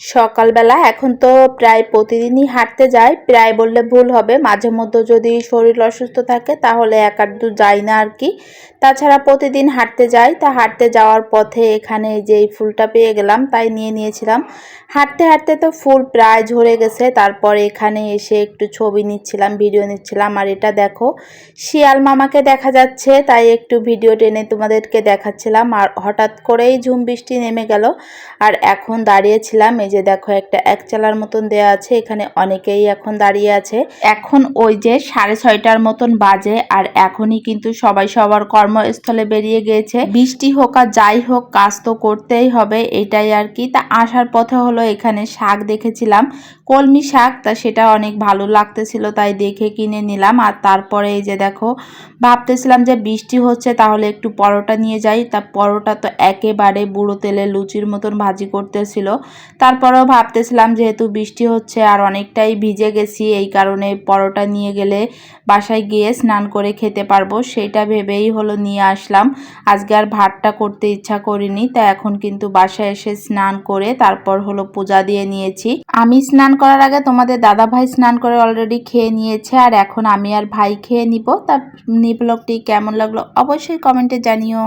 সকালবেলা এখন তো প্রায় প্রতিদিনই হাঁটতে যাই, প্রায় বললে ভুল হবে। মাঝে মধ্যে যদি শরীর অসুস্থ থাকে তাহলে এক আধ দু যাই না আর কি। তাছাড়া প্রতিদিন হাঁটতে যাই। তা হাঁটতে যাওয়ার পথে এখানে যে এই ফুলটা পেয়ে গেলাম, তাই নিয়ে নিয়েছিলাম। হাঁটতে হাঁটতে তো ফুল প্রায় ঝরে গেছে। তারপরে এখানে এসে একটু ছবি নিচ্ছিলাম, ভিডিও নিচ্ছিলাম। আর এটা দেখো, শিয়াল মামাকে দেখা যাচ্ছে, তাই একটু ভিডিও টেনে তোমাদেরকে দেখাচ্ছিলাম। আর হঠাৎ করেই ঝুম বৃষ্টি নেমে গেল। আর এখন দাঁড়িয়েছিলাম, এই যে দেখো একটা একচালার মতন দেয়া আছে, এখানে অনেকেই এখন দাঁড়িয়ে আছে। এখন ওই যে 6:30টার মতন বাজে, আর এখনই কিন্তু সবাই সবার কর্মস্থলে বেরিয়ে গিয়েছে। বৃষ্টি হোক আর যাই হোক, কাজ তো করতেই হবে, এটাই আর কি। তা আসার পথে হলো এখানে শাক দেখেছিলাম, কলমি শাক। তা সেটা অনেক ভালো লাগতেছিল, তাই দেখে কিনে নিলাম। আর তারপরে এই যে দেখো, ভাবতেছিলাম যে বৃষ্টি হচ্ছে তাহলে একটু পরোটা নিয়ে যাই। তা পরোটা তো একেবারে বুড়ো তেলে লুচির মতন ভাজি করতেছিল। তারপরেও ভাবতেছিলাম যেহেতু বৃষ্টি হচ্ছে আর অনেকটাই ভিজে গেছি, এই কারণে পরোটা নিয়ে গেলে বাসায় গিয়ে স্নান করে খেতে পারবো, সেইটা ভেবেই হলো নিয়ে আসলাম। আজকে আর ভাতটা করতে ইচ্ছা করিনি। তা এখন কিন্তু বাসায় এসে স্নান করে তারপর হলো পূজা দিয়ে নিয়েছি। আমি স্নান করার আগে তোমাদের দাদা ভাই স্নান করে অলরেডি খেয়ে নিয়েছে, আর এখন আমি আর ভাই খেয়ে নিব। তা ব্লগটি কেমন লাগলো অবশ্যই কমেন্টে জানিও।